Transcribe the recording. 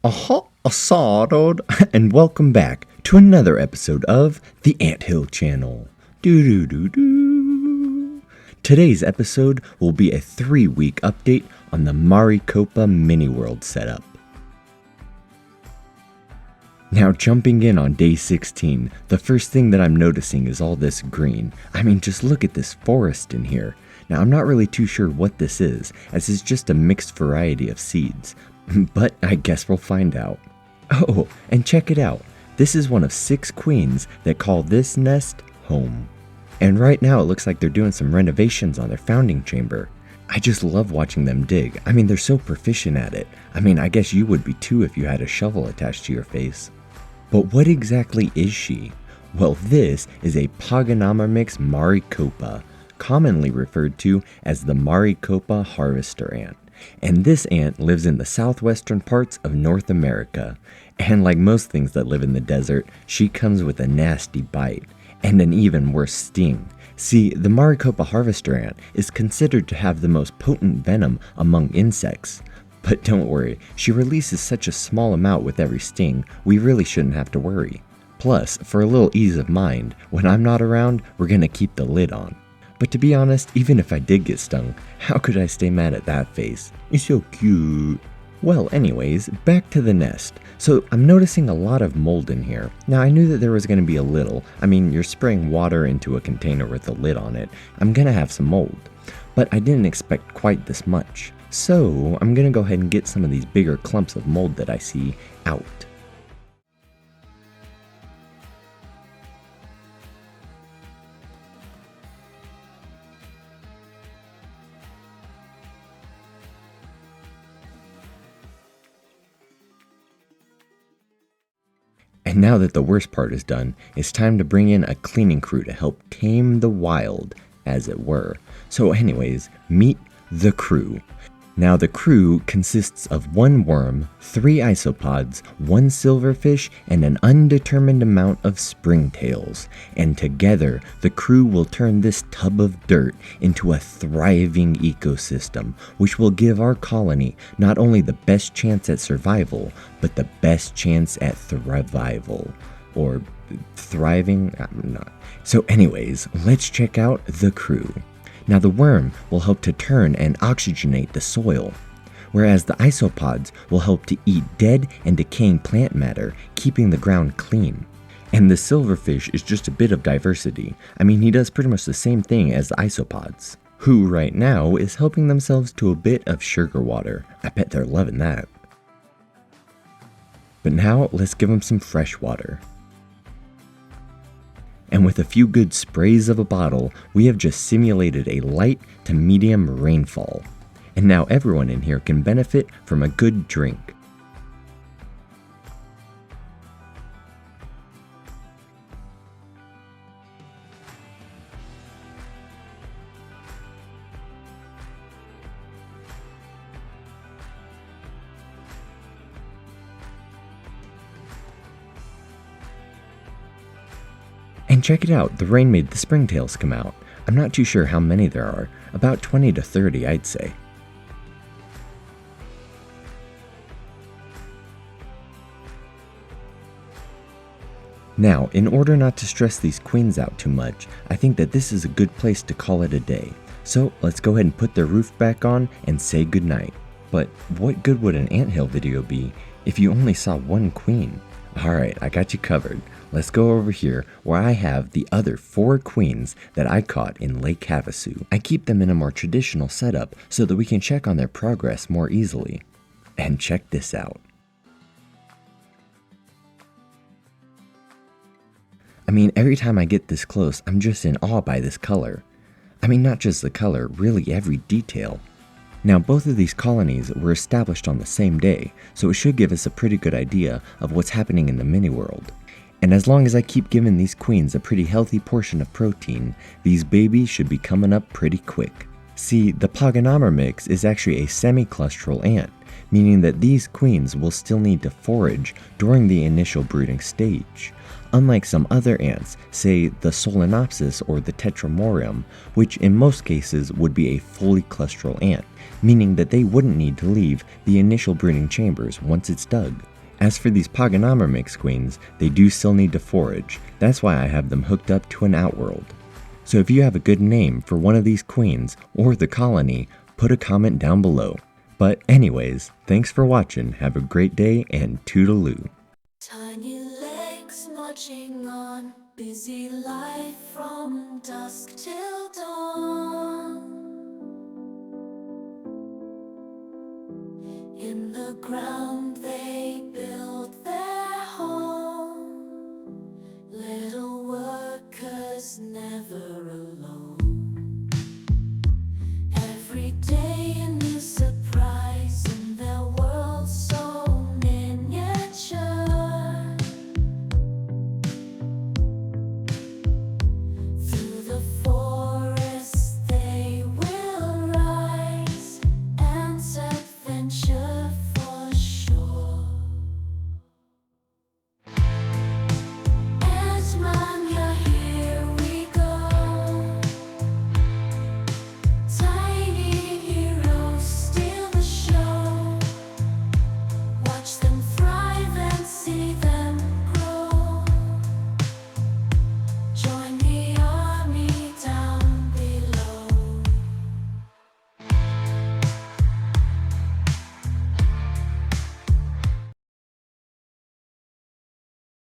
Aha, assaulted, and welcome back to another episode of the Anthill Channel. Doo-doo-doo-doo. Today's episode will be a 3-week update on the Maricopa mini-world setup. Now jumping in on day 16, the first thing that I'm noticing is all this green. I mean, just look at this forest in here. Now I'm not really too sure what this is, as it's just a mixed variety of seeds. But I guess we'll find out. Oh, and check it out. This is one of 6 queens that call this nest home. And right now it looks like they're doing some renovations on their founding chamber. I just love watching them dig. I mean, they're so proficient at it. I mean, I guess you would be too if you had a shovel attached to your face. But what exactly is she? Well, this is a pogonomyrmex maricopa, commonly referred to as the Maricopa harvester ant. And this ant lives in the southwestern parts of North America. And like most things that live in the desert, she comes with a nasty bite, and an even worse sting. See, the Maricopa harvester ant is considered to have the most potent venom among insects. But don't worry, she releases such a small amount with every sting, we really shouldn't have to worry. Plus, for a little ease of mind, when I'm not around, we're gonna keep the lid on. But to be honest, even if I did get stung, how could I stay mad at that face? It's so cute. Well, anyways, back to the nest. So I'm noticing a lot of mold in here. Now I knew that there was going to be a little. I mean, you're spraying water into a container with a lid on it. I'm going to have some mold. But I didn't expect quite this much. So I'm going to go ahead and get some of these bigger clumps of mold that I see out. And now that the worst part is done, it's time to bring in a cleaning crew to help tame the wild, as it were. So anyways, meet the crew. Now the crew consists of 1 worm, 3 isopods, 1 silverfish, and an undetermined amount of springtails. And together, the crew will turn this tub of dirt into a thriving ecosystem, which will give our colony not only the best chance at survival, but the best chance at thrival. Or thriving? I'm not. So anyways, let's check out the crew. Now the worm will help to turn and oxygenate the soil, whereas the isopods will help to eat dead and decaying plant matter, keeping the ground clean. And the silverfish is just a bit of diversity. I mean, he does pretty much the same thing as the isopods, who right now is helping themselves to a bit of sugar water. I bet they're loving that. But now let's give them some fresh water. And with a few good sprays of a bottle, we have just simulated a light to medium rainfall. And now everyone in here can benefit from a good drink. And check it out, the rain made the springtails come out. I'm not too sure how many there are, about 20 to 30 I'd say. Now, in order not to stress these queens out too much, I think that this is a good place to call it a day. So let's go ahead and put their roof back on and say goodnight. But what good would an anthill video be if you only saw 1 queen? Alright, I got you covered. Let's go over here where I have the other 4 queens that I caught in Lake Havasu. I keep them in a more traditional setup so that we can check on their progress more easily. And check this out. I mean, every time I get this close, I'm just in awe by this color. I mean, not just the color, really every detail. Now, both of these colonies were established on the same day, so it should give us a pretty good idea of what's happening in the mini-world. And as long as I keep giving these queens a pretty healthy portion of protein, these babies should be coming up pretty quick. See, the pogonomyrmex is actually a semiclustral ant, meaning that these queens will still need to forage during the initial brooding stage. Unlike some other ants, say the Solenopsis or the Tetramorium, which in most cases would be a fully clustral ant, meaning that they wouldn't need to leave the initial brooding chambers once it's dug. As for these pogonomyrmex queens, they do still need to forage. That's why I have them hooked up to an outworld. So if you have a good name for one of these queens or the colony, put a comment down below. But anyways, thanks for watching, have a great day, and toodaloo. Tiny legs marching on, busy life from dusk till dawn. In the ground